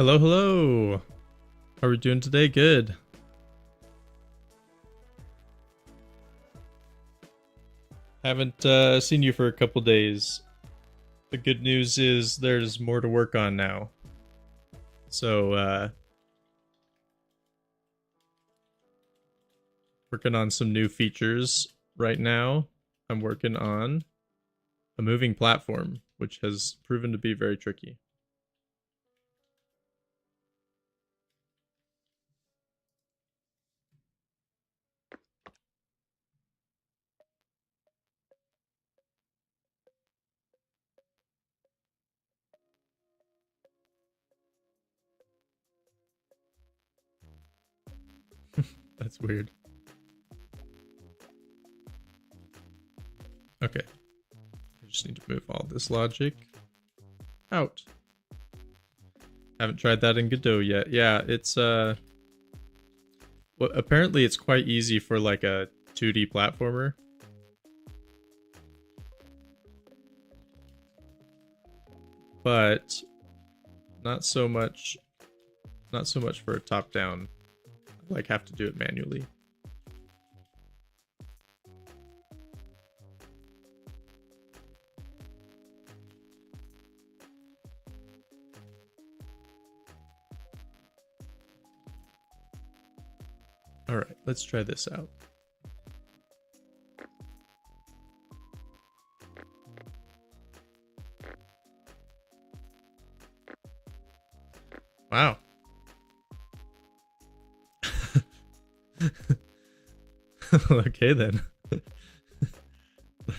Hello, hello. How are we doing today? Good. Haven't seen you for a couple days. The good news is there's more to work on now. So, working on some new features right now. I'm working on a moving platform, which has proven to be very tricky. That's weird. Okay. I just need to move all this logic out. Haven't tried that in Godot yet. Yeah, it's well, apparently it's quite easy for like a 2D platformer. But not so much for a top down. I like have to do it manually. All right, let's try this out. Wow. Okay then.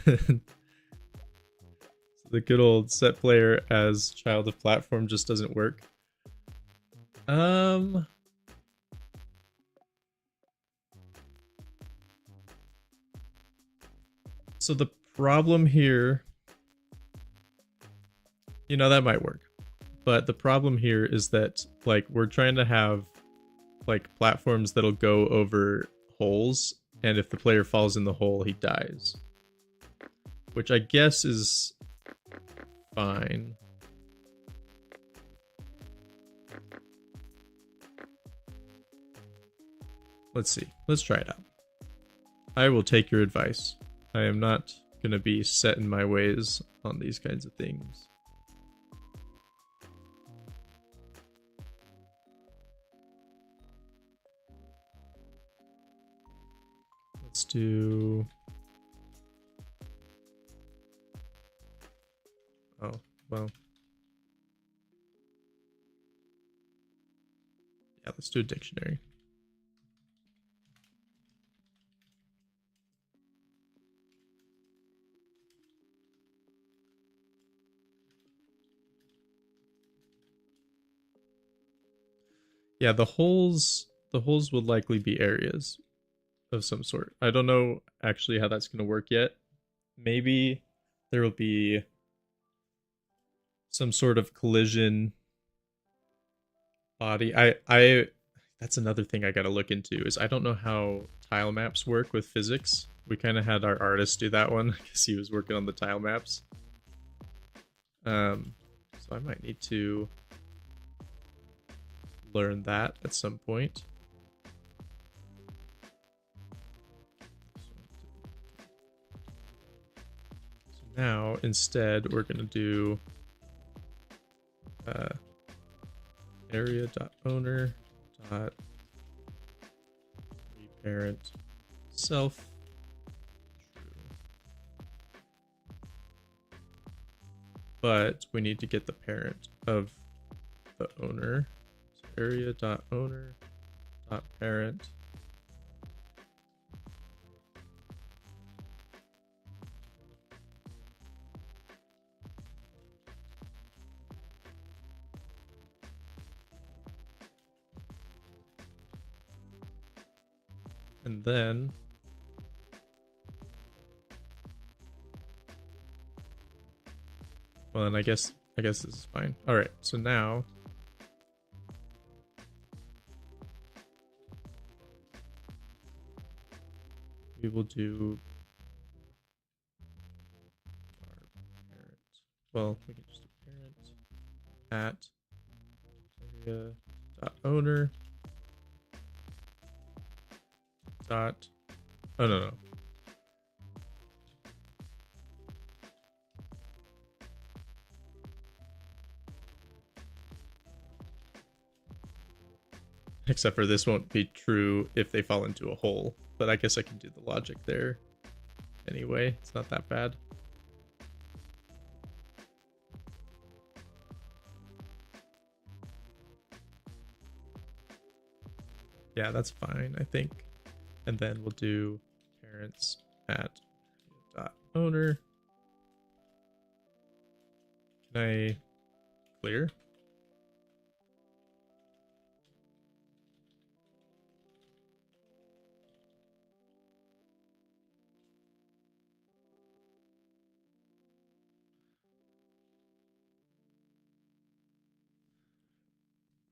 So the good old set player as child of platform just doesn't work. Um so the problem here, that might work. But the problem here is that like we're trying to have like platforms that'll go over holes, and if the player falls in the hole, he dies. Which I guess is fine. Let's see. Let's try it out. I will take your advice. I am not going to be set in my ways on these kinds of things. Let's do... Oh, well. Yeah, let's do a dictionary. Yeah, the holes would likely be areas of some sort. I don't know actually how that's going to work yet. Maybe there will be some sort of collision body. I that's another thing I got to look into is I don't know how tile maps work with physics. We kind of had our artist do that one because he was working on the tile maps. So I might need to learn that at some point. So now instead we're gonna do area.owner dot parent self true. But we need to get the parent of the owner. So area.owner dot parent and then well, then I guess this is fine. All right, so now we will do our parent. Well, we can just do parent at dot owner dot, oh no, no. Except for this won't be true if they fall into a hole, but I guess I can do the logic there anyway. It's not that bad. Yeah, that's fine, I think. And then we'll do parents at dot owner. Can I clear?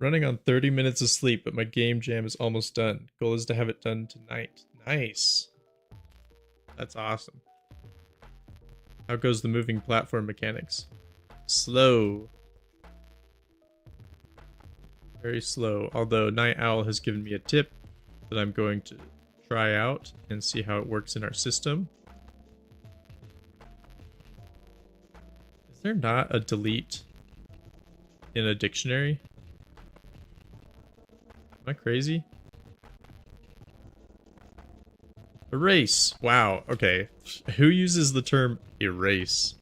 Running on 30 minutes of sleep, but my game jam is almost done. Goal is to have it done tonight. Nice. That's awesome. How goes the moving platform mechanics? Slow. Very slow. Although Night Owl has given me a tip that I'm going to try out and see how it works in our system. Is there not a delete in a dictionary? Am I crazy? Erase. Wow. Okay. Who uses the term erase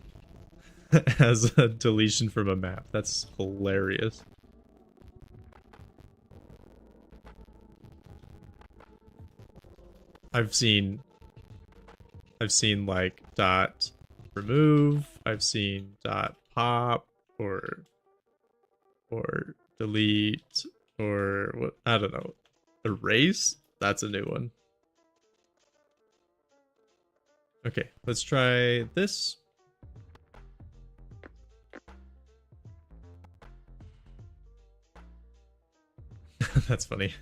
as a deletion from a map? That's hilarious. I've seen like dot remove, I've seen dot pop or delete or what, I don't know. Erase? That's a new one. Okay, let's try this. That's funny.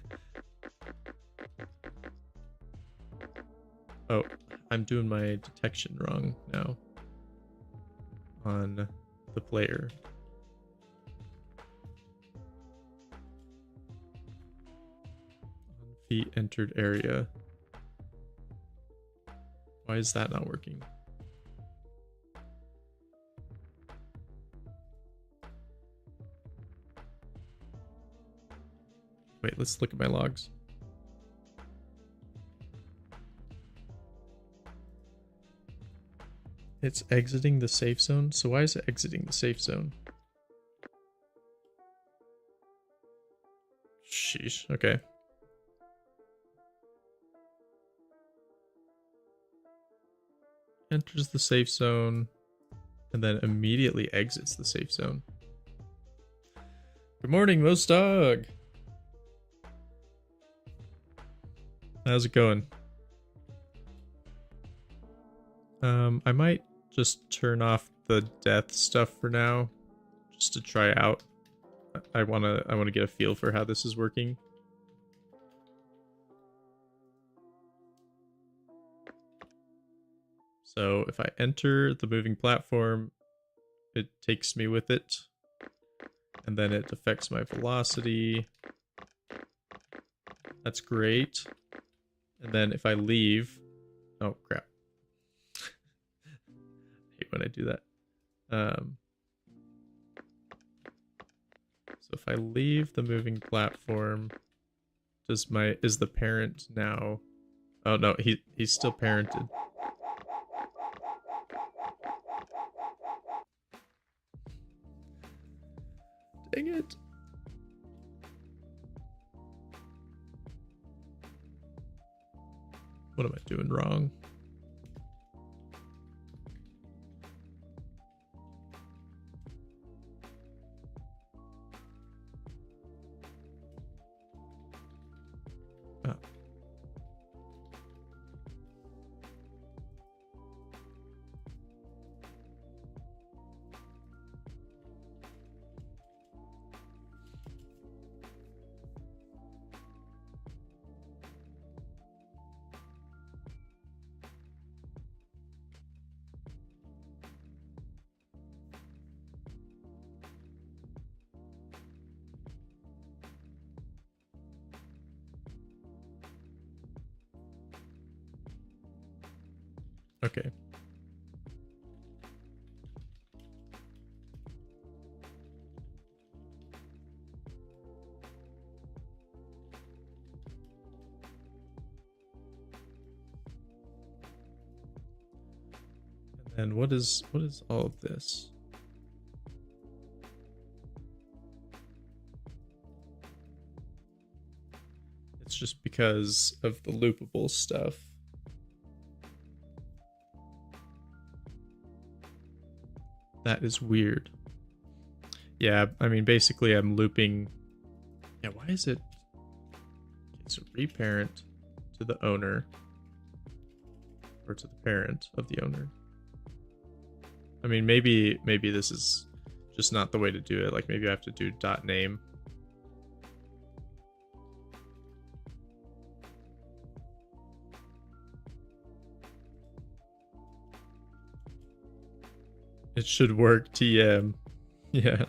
Oh, I'm doing my detection wrong now on the player. On feet entered area. Why is that not working? Wait, let's look at my logs. It's exiting the safe zone? So why is it exiting the safe zone? Sheesh, okay. Enters the safe zone and then immediately exits the safe zone. Good morning, Most Dog. How's it going? I might just turn off the death stuff for now, just to try out. I wanna get a feel for how this is working. So if I enter the moving platform, it takes me with it, and then it affects my velocity. That's great. And then if I leave, oh crap. I hate when I do that. So if I leave the moving platform, is the parent now? Oh no, he's still parented. Dang it. What am I doing wrong? Oh. Okay. And what is all of this? It's just because of the loopable stuff. That is weird. Yeah, I mean, basically I'm looping. Yeah, why is it? Okay, so reparent to the owner, or to the parent of the owner. I mean, maybe this is just not the way to do it. Like maybe I have to do dot name. It should work, TM. Yeah.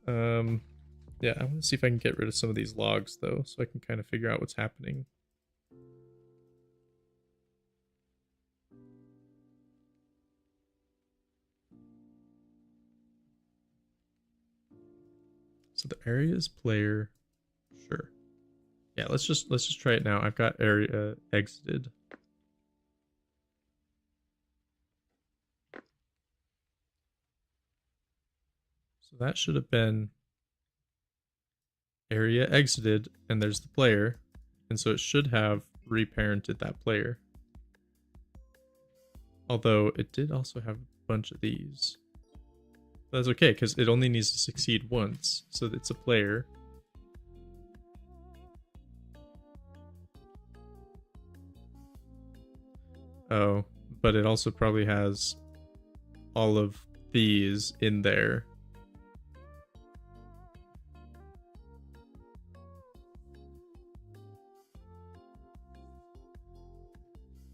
Yeah, I want to see if I can get rid of some of these logs though, so I can kind of figure out what's happening. So the area is player. Sure. Yeah, let's just try it now. I've got area exited. So that should have been area exited, and there's the player. And so it should have reparented that player. Although it did also have a bunch of these. But that's okay, because it only needs to succeed once. So it's a player. Oh, but it also probably has all of these in there.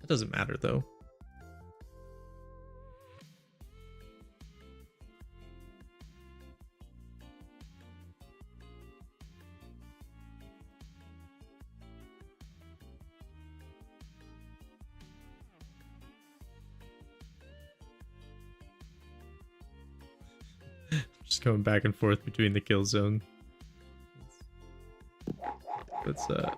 That doesn't matter though. Just going back and forth between the kill zone. Let's The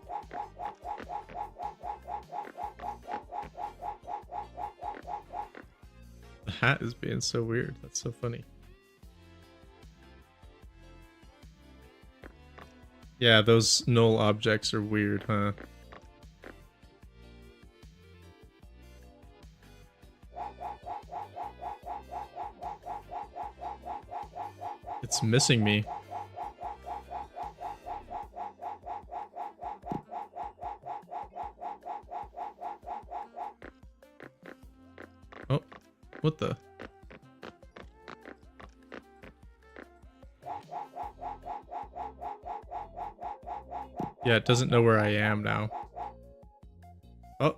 hat is being so weird. That's so funny. Yeah, those null objects are weird, huh? It's missing me. Oh, what the? Yeah, it doesn't know where I am now. Oh.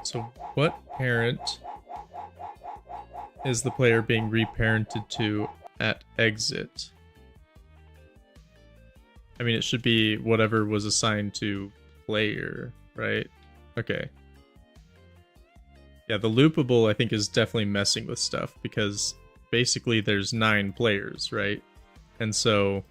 So what parent is the player being reparented to at exit? I mean, it should be whatever was assigned to player, right? Okay. Yeah, the loopable, I think, is definitely messing with stuff because basically there's 9 players, right? And so...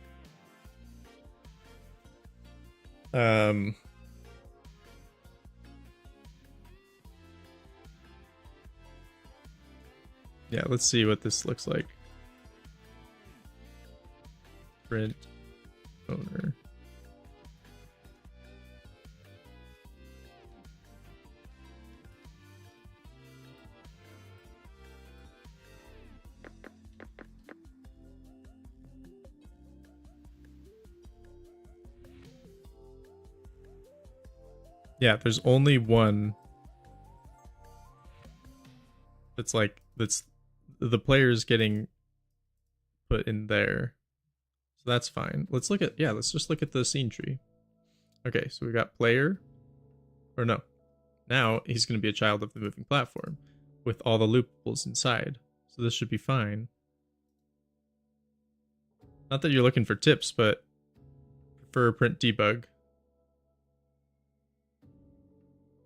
yeah, let's see what this looks like. Print owner. Yeah, there's only one that's like, that's the player's getting put in there. So that's fine. Let's look at, yeah, let's just look at the scene tree. Okay, so we got player, or no. Now he's going to be a child of the moving platform with all the loopables inside. So this should be fine. Not that you're looking for tips, but prefer print debug.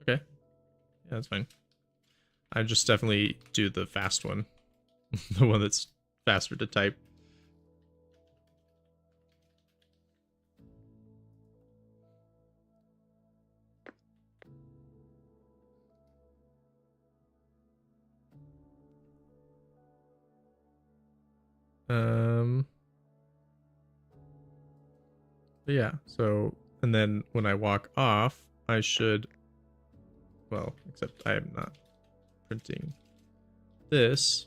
Okay. Yeah, that's fine. I just definitely do the fast one. The one that's faster to type. But yeah, so, and then when I walk off, I should, well, except I am not printing this.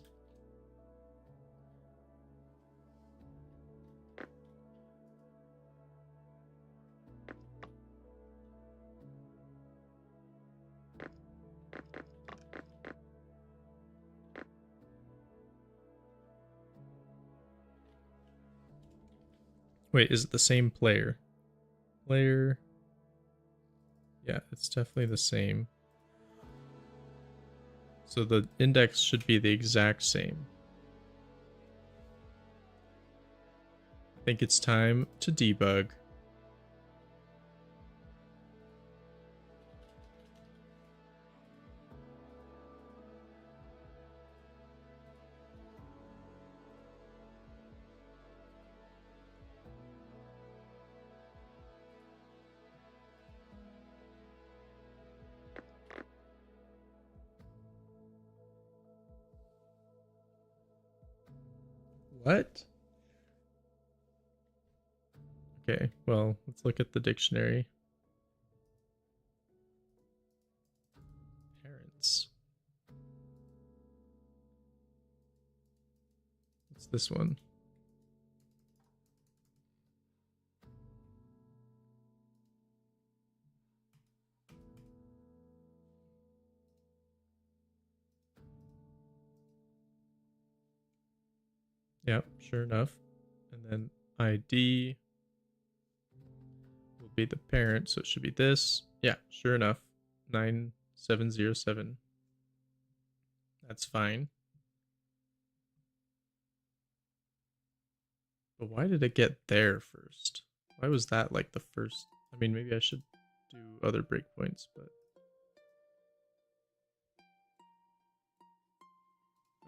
Wait, is it the same player? Player. Yeah, it's definitely the same. So the index should be the exact same. I think it's time to debug. What? Okay, well, let's look at the dictionary. Parents. What's this one? Yep, sure enough. And then ID will be the parent, so it should be this. Yeah, sure enough. 9707. That's fine. But why did it get there first? Why was that like the first? I mean, maybe I should do other breakpoints, but...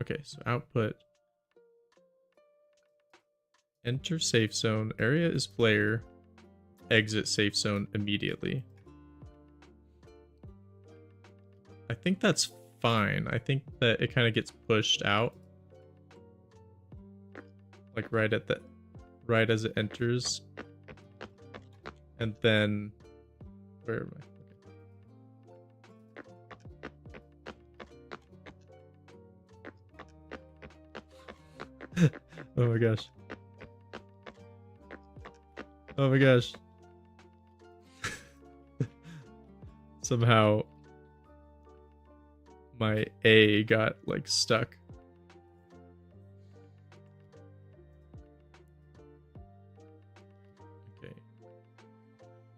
Okay, so output. Enter safe zone. Area is player. Exit safe zone immediately. I think that's fine. I think that it kind of gets pushed out. Like right at the... right as it enters. And then... Where am I? Okay. Oh my gosh. Oh my gosh. Somehow my A got like stuck. Okay.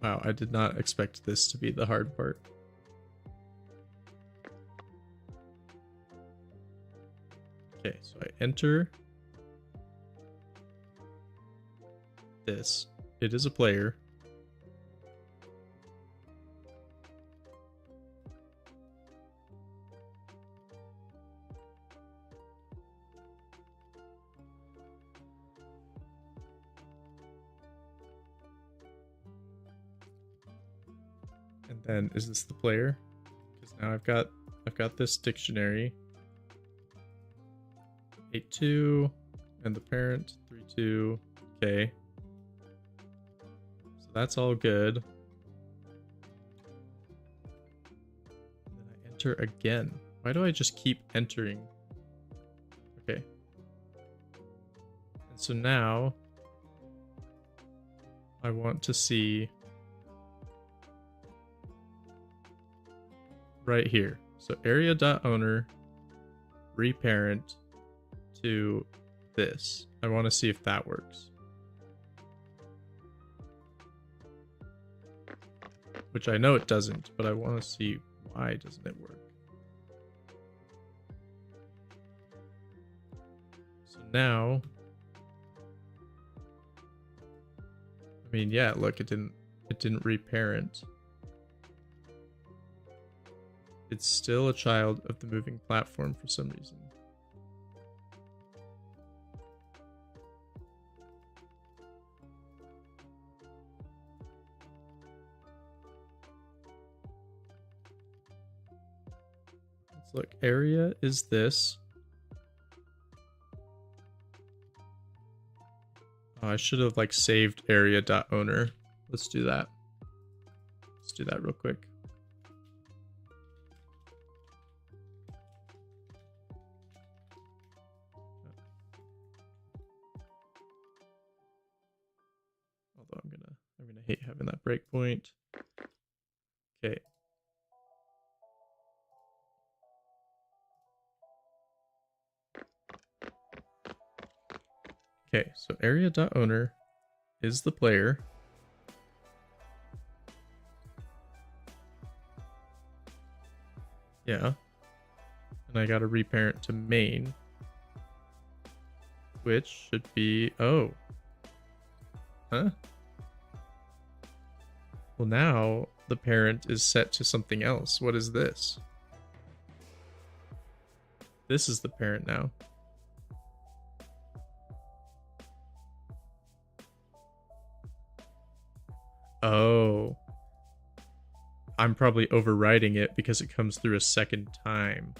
Wow, I did not expect this to be the hard part. Okay, so I enter this. It is a player. And then is this the player? Because now I've got this dictionary. 8.2 and the parent 3.2. Okay. So that's all good. And then I enter again. Why do I just keep entering? Okay. And so now I want to see right here. So area.owner reparent to this. I want to see if that works. which I know it doesn't, but I want to see why doesn't it work. So now, I mean, yeah, look, it didn't reparent. It's still a child of the moving platform for some reason. Let's look. Area is this. Oh, I should have like saved area.owner. Let's do that. Let's do that real quick. Although I'm gonna hate having that breakpoint. Okay. Okay, so area.owner is the player. Yeah. And I gotta reparent to main. Which should be, oh. Huh? Well, now the parent is set to something else. What is this? This is the parent now. Oh. I'm probably overriding it because it comes through a second time.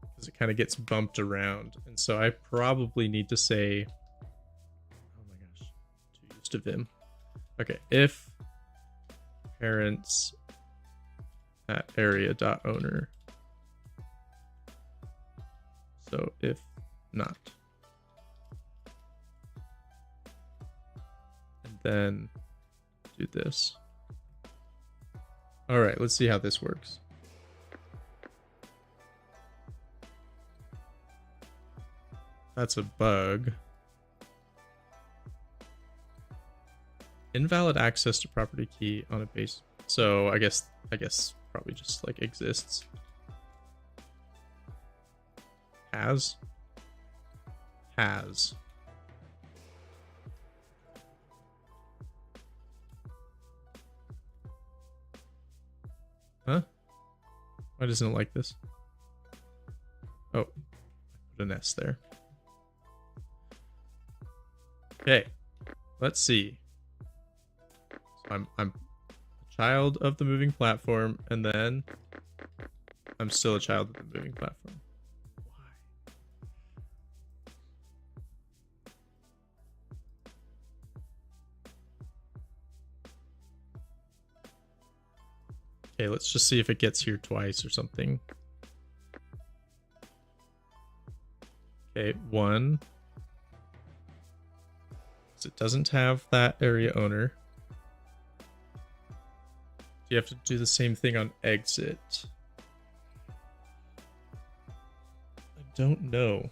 Because it kind of gets bumped around. And so I probably need to say, oh my gosh, too used to Vim. Okay, if parents at area.owner. So if not. And then do this. All right, let's see how this works. That's a bug. Invalid access to property key on a base. So I guess probably just like exists. Has. Huh? Why doesn't it like this? Oh, I put an S there. Okay, let's see. So I'm a child of the moving platform, and then I'm still a child of the moving platform. Why? Okay, let's just see if it gets here twice or something. Okay, 1. So it doesn't have that area owner. You have to do the same thing on exit. I don't know.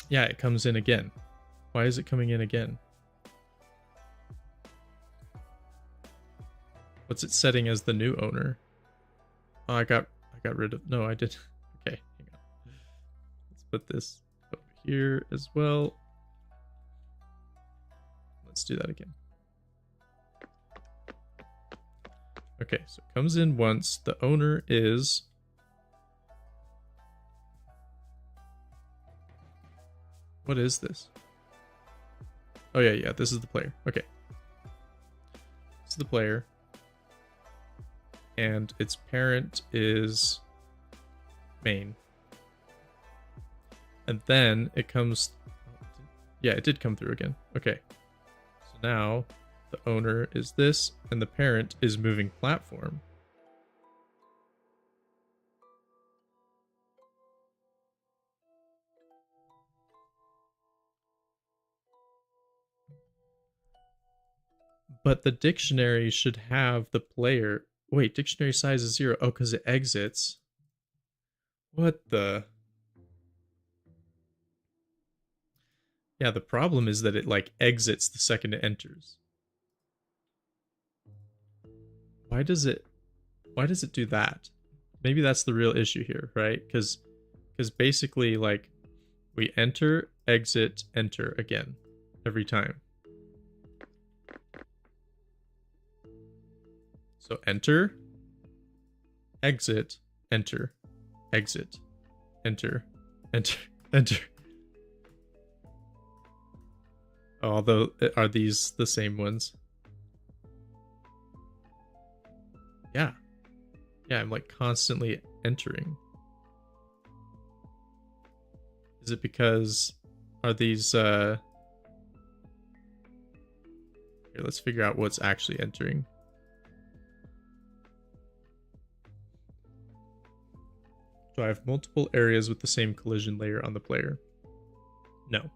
Yeah, it comes in again. Why is it coming in again? What's it setting as the new owner? Oh, I got rid of. No, I did. Okay, hang on. Let's put this over here as well. Let's do that again. Okay, so it comes in once. The owner is what is this? Oh yeah, this is the player. Okay. This is the player. And its parent is main. And then it comes, yeah, it did come through again. Okay. So now the owner is this, and the parent is moving platform. But the dictionary should have the player. Wait, dictionary size is 0. Oh, because it exits. What the? Yeah, the problem is that it like exits the second it enters. why does it do that? Maybe that's the real issue here, right? Because basically, like, we enter, exit, enter again every time. So enter, exit, enter, exit, enter, enter, enter. Although, are these the same ones? Yeah. Yeah, I'm like constantly entering. Is it because are these here, let's figure out what's actually entering. Do I have multiple areas with the same collision layer on the player? No.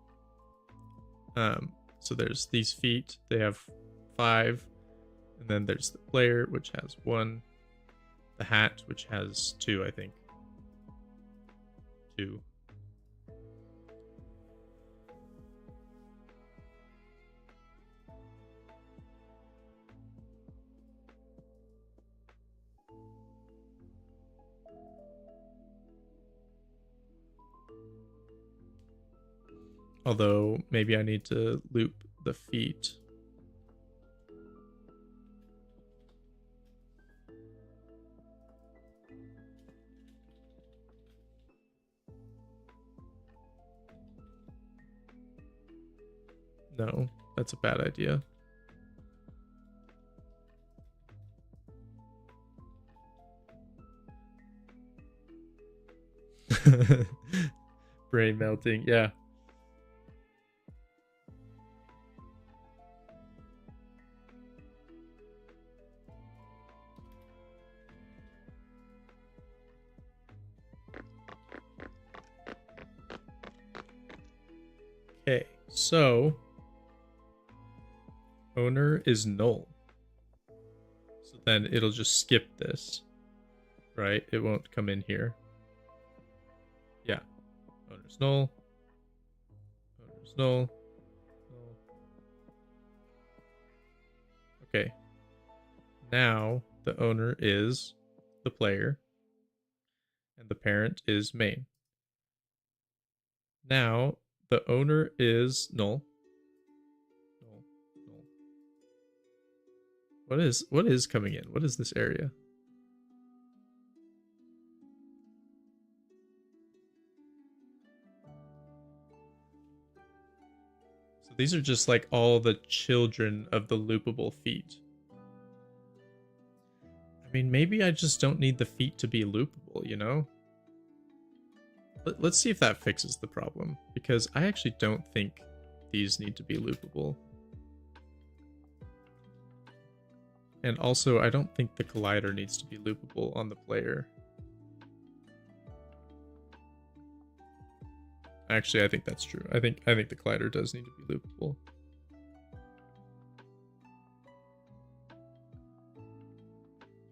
So there's these feet, they have 5, and then there's the player, which has 1, the hat, which has 2, I think. 2. Although, maybe I need to loop the feet. No, that's a bad idea. Brain melting, yeah. Okay, so owner is null. So then it'll just skip this, right? It won't come in here. Yeah, owner's null. Owner's null. Null. Okay. Now the owner is the player and the parent is main. Now the owner is null. Null. Null. What is coming in? What is this area? So these are just like all the children of the loopable feet. I mean, maybe I just don't need the feet to be loopable, you know? Let's see if that fixes the problem, because I actually don't think these need to be loopable. And also, I don't think the collider needs to be loopable on the player. Actually, I think that's true. I think the collider does need to be loopable.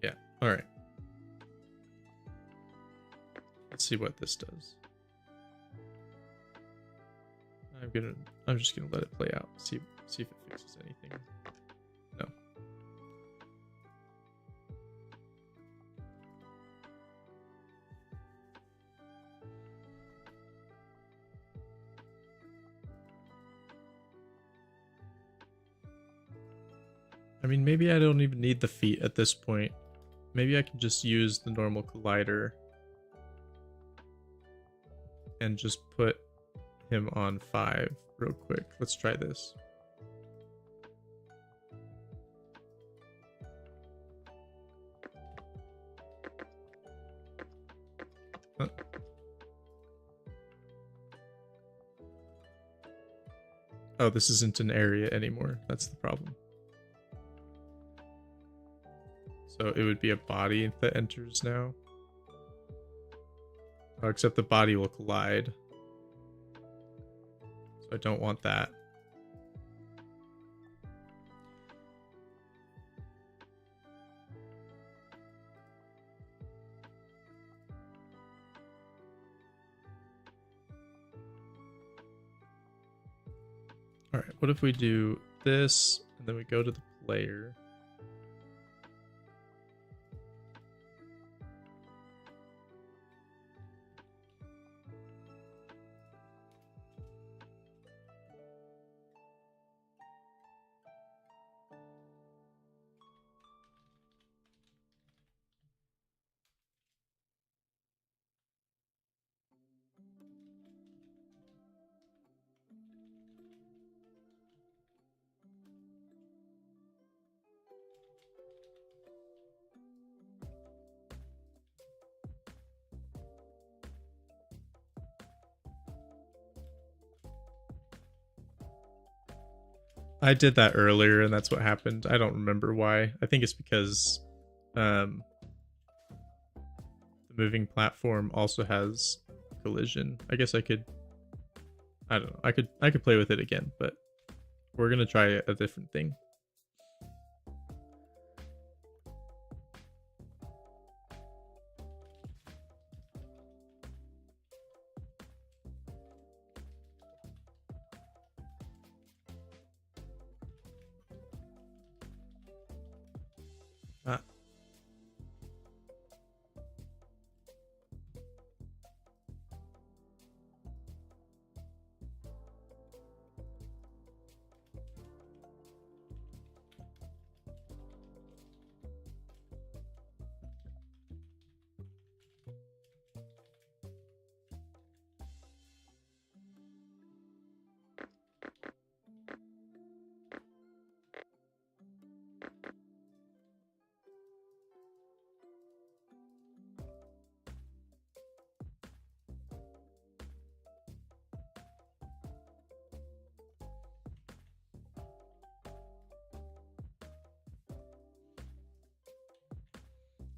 Yeah, alright. Let's see what this does. I'm just gonna let it play out. See if it fixes anything. No. I mean, maybe I don't even need the feet at this point. Maybe I can just use the normal collider and just put him on 5 real quick. Let's try this. Huh. Oh, this isn't an area anymore. That's the problem. So it would be a body that enters now. Oh, except the body will collide. So I don't want that. Alright, what if we do this, and then we go to the player. I did that earlier and that's what happened. I don't remember why. I think it's because the moving platform also has collision. I guess I don't know. I could play with it again, but we're gonna try a different thing. Ah.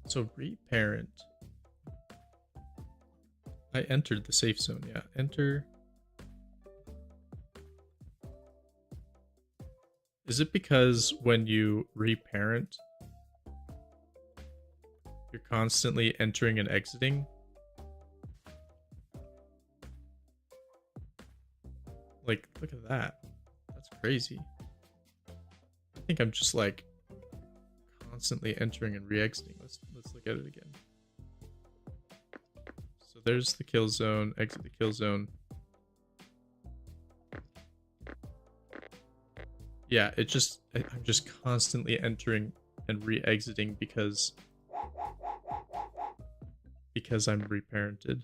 So reparent. I entered the safe zone. Yeah, enter. Is it because when you reparent, you're constantly entering and exiting? Like, look at that. That's crazy. I think I'm just like constantly entering and re-exiting. Let's look at it again. So there's the kill zone, exit the kill zone. Yeah, I'm just constantly entering and re-exiting because I'm reparented.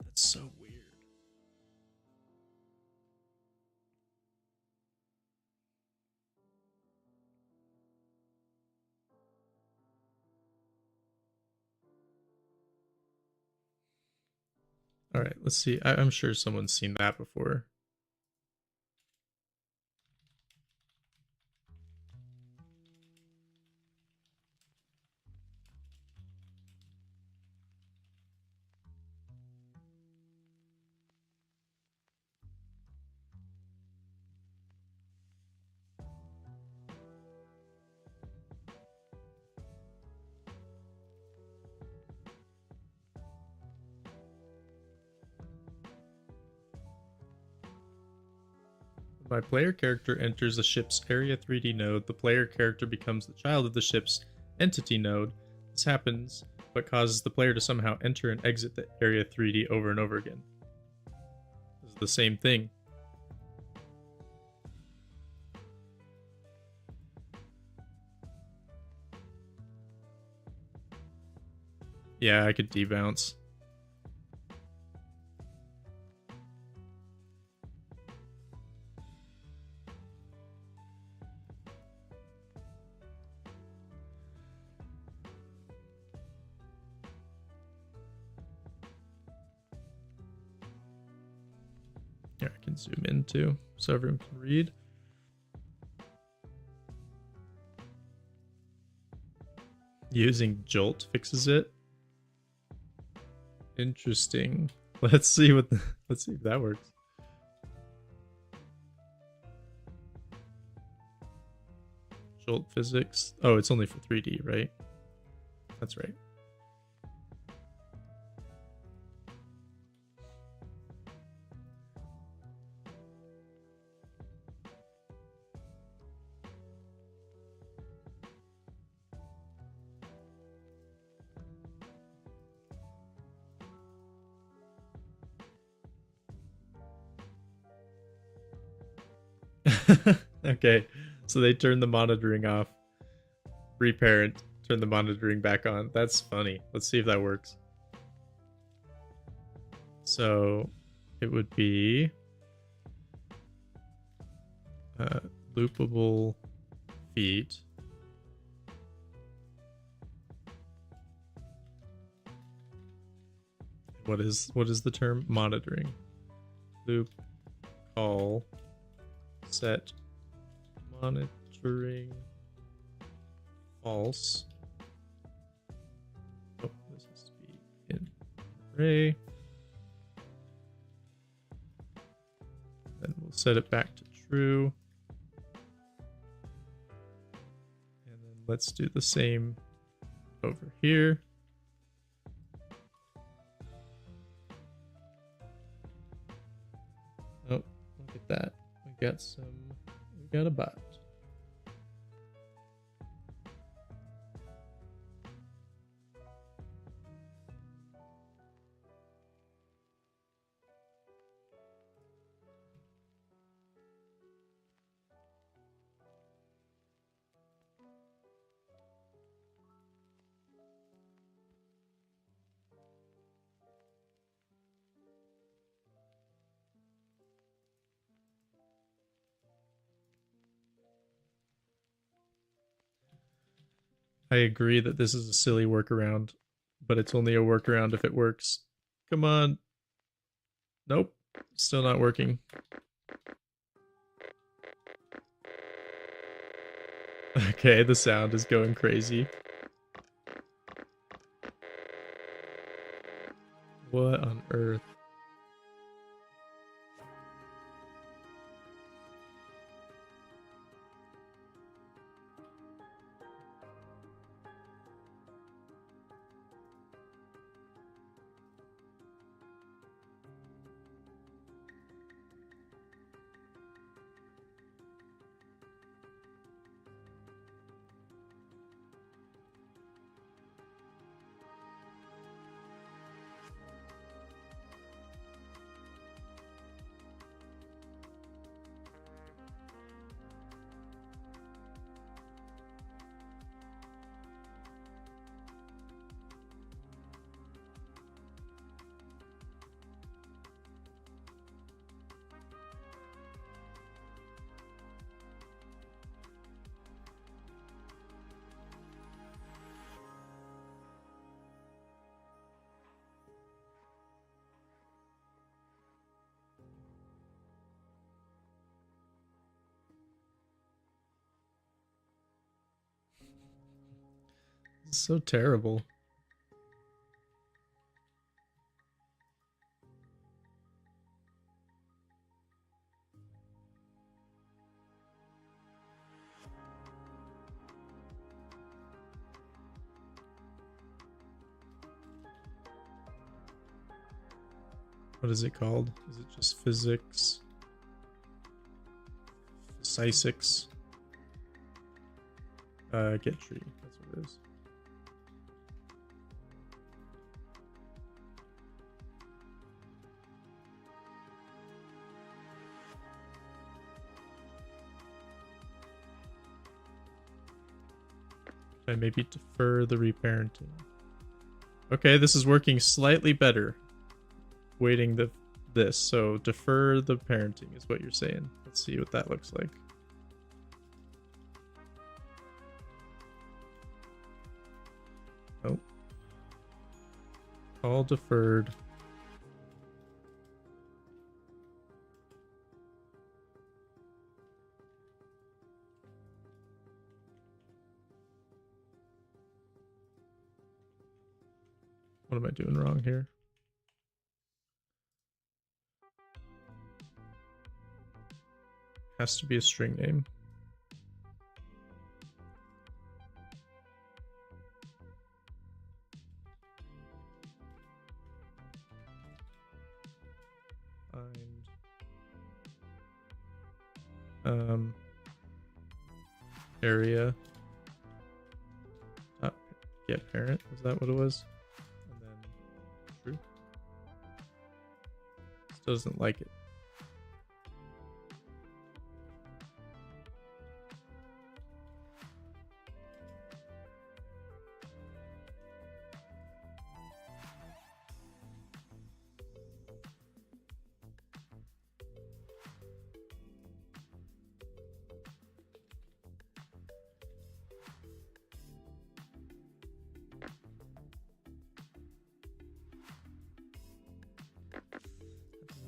That's so weird. All right, let's see. I'm sure someone's seen that before. My player character enters the ship's Area 3D node. The player character becomes the child of the ship's entity node. This happens, but causes the player to somehow enter and exit the Area 3D over and over again. This is the same thing. Yeah, I could debounce. Here, I can zoom in too, so everyone can read. Using Jolt fixes it. Interesting. Let's see let's see if that works. Jolt physics. Oh, it's only for 3D, right? That's right. Okay, so they turn the monitoring off, reparent, turn the monitoring back on. That's funny. Let's see if that works. So it would be loopable feet. What is the term? Monitoring. Loop call set monitoring false. Oh, this has to be in array. Then we'll set it back to true. And then let's do the same over here. Oh, look at that. We got a bot. I agree that this is a silly workaround, but it's only a workaround if it works. Come on. Nope. Still not working. Okay, the sound is going crazy. What on earth? This is so terrible. What is it called? Is it just physics? Physics? Get tree. That's what it is. I maybe defer the reparenting. Okay, this is working slightly better. Waiting this, so defer the parenting is what you're saying. Let's see what that looks like. Oh. All deferred. What am I doing wrong here? Has to be a string name. Find area get parent, is that what it was? And then true. Still doesn't like it.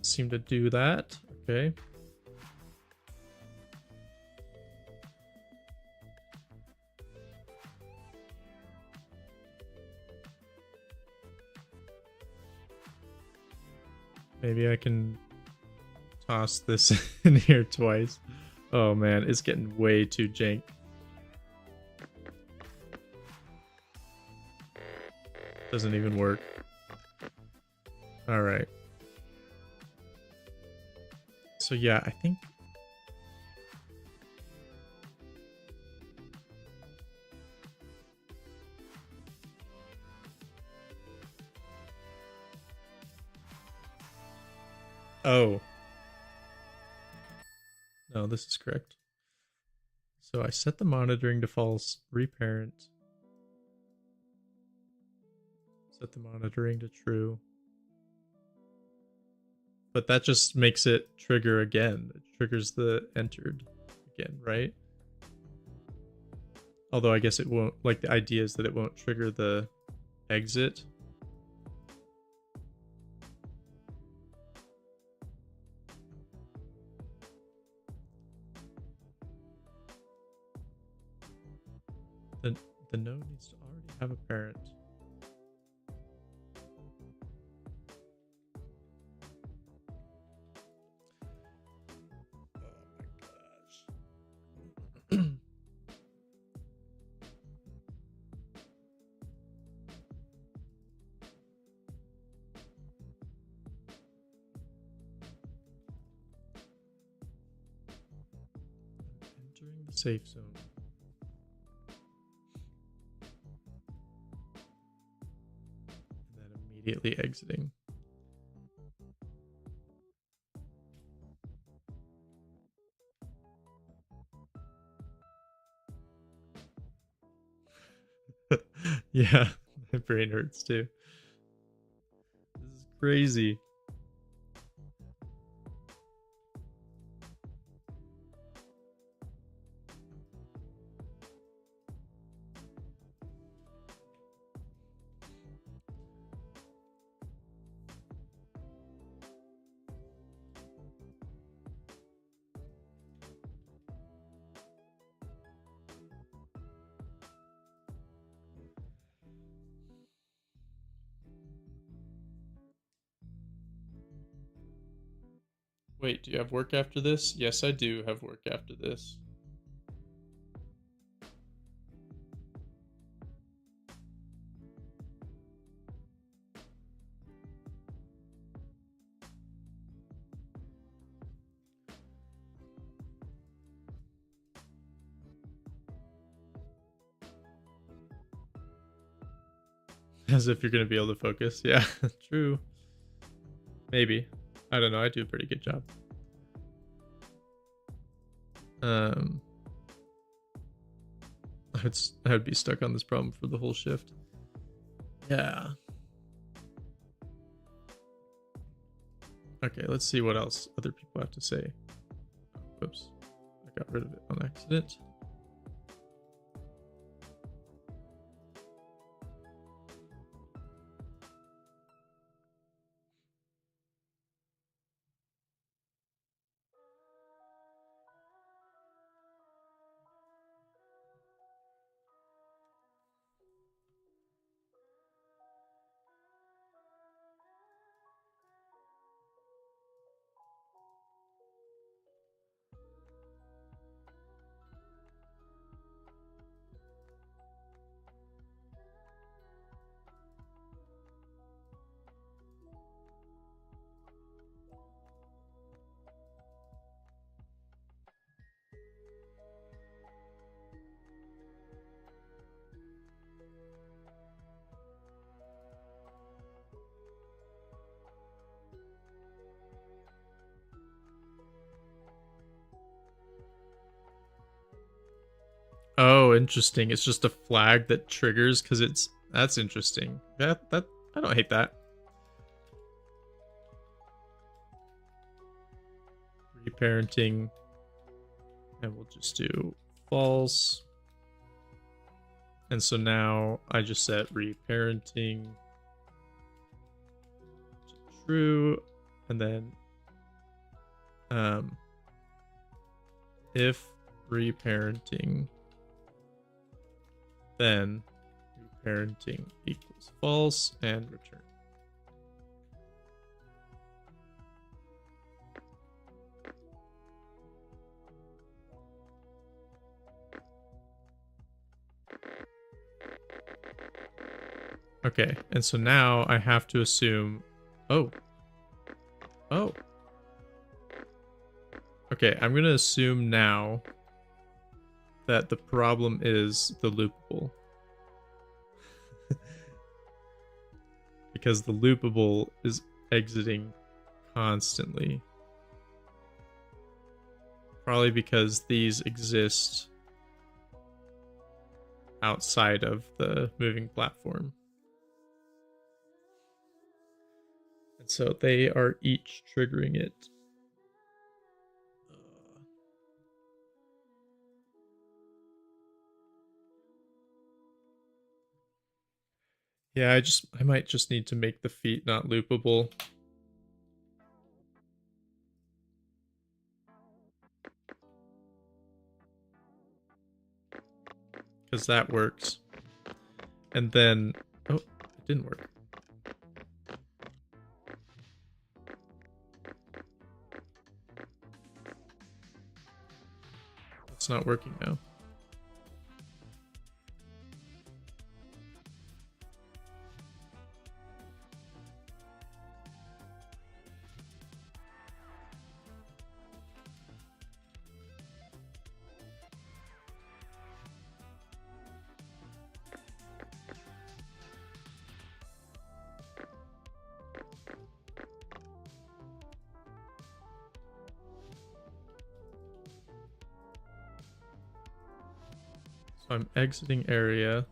Seem to do that. Okay. Maybe I can toss this in here twice. Oh man, it's getting way too jank. Doesn't even work. All right. So yeah, I think oh. No, this is correct. So I set the monitoring to false, reparent. Set the monitoring to true. But that just makes it trigger again. It triggers the entered again, right? Although I guess it won't, like the idea is that it won't trigger the exit. The node needs to already have a parent. Entering the safe zone. And then immediately exiting. Yeah, my brain hurts too. This is crazy. Wait, do you have work after this? Yes, I do have work after this. As if you're going to be able to focus. Yeah, true. Maybe. I don't know. I do a pretty good job. I would be stuck on this problem for the whole shift. Yeah. Okay, let's see what else other people have to say. Whoops. I got rid of it on accident. Oh, interesting. It's just a flag that triggers because that's interesting. That I don't hate that. Reparenting, and we'll just do false. And so now I just set reparenting to true, and then if reparenting, then reparenting equals false and return. Okay, and so now I have to assume... Oh. Oh. Okay, I'm going to assume now that the problem is the loopable. Because the loopable is exiting constantly. Probably because these exist outside of the moving platform. And so they are each triggering it. Yeah, I might just need to make the feet not loopable. Because that works. And then... Oh, it didn't work. It's not working now. So I'm exiting area.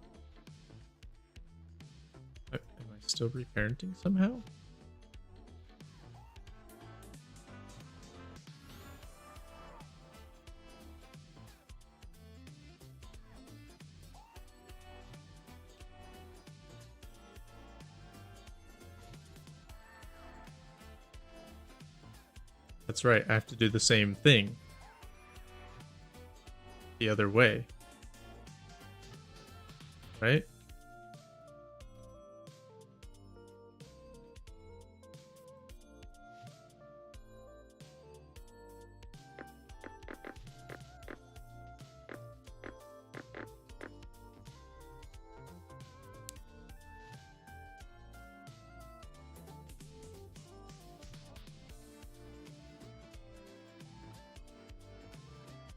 Am I still reparenting somehow? That's right, I have to do the same thing. The other way. Right?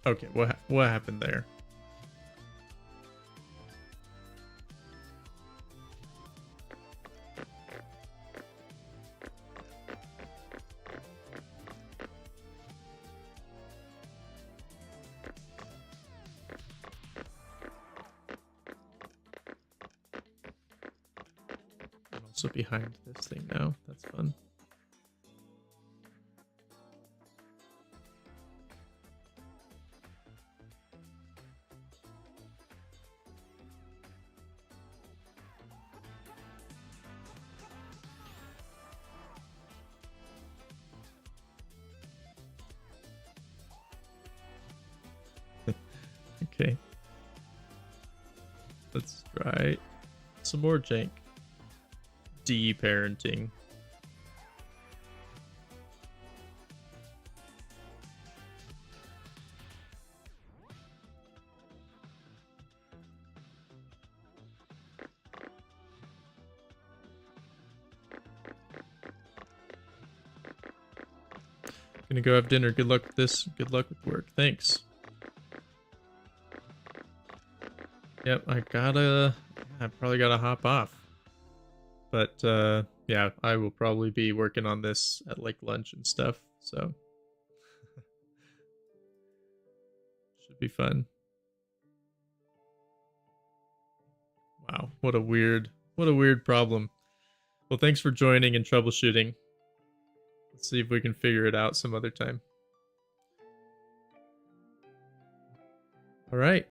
Okay, what happened there? I'm also behind this thing now. That's fun. Okay. Let's try some more jank. De-parenting. Gonna go have dinner. Good luck with this. Good luck with work. Thanks. Yep, I probably gotta hop off. But yeah, I will probably be working on this at like lunch and stuff, so should be fun. Wow, what a weird problem. Well, thanks for joining and troubleshooting. Let's see if we can figure it out some other time. All right.